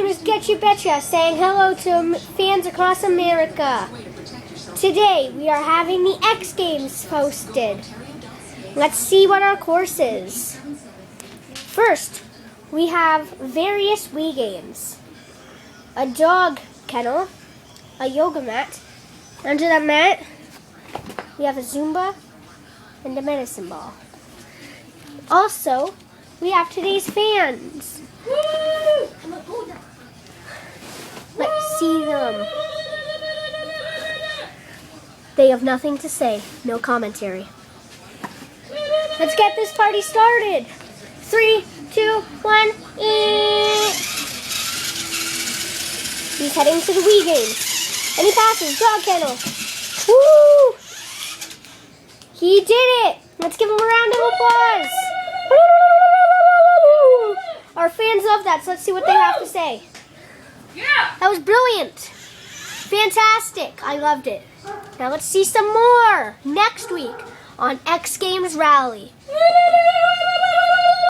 is Getcha Betcha saying hello to fans across America. Today we are having the X Games posted. Let's see what our course is. First, we have various Wii games. A dog kennel, a yoga mat. Under that mat, we have a Zumba and a medicine ball. Also, we have today's fans. Let's see them. They have nothing to say. No commentary. Let's get this party started. 3, 2, 1, He's heading to the Wii game. And he passes. Dog kennel. Woo! He did it! Let's give him a round of applause. Our fans love that, so let's see what they have to say. Yeah! That was brilliant. Fantastic. I loved it. Now let's see some more next week on X Games Rally.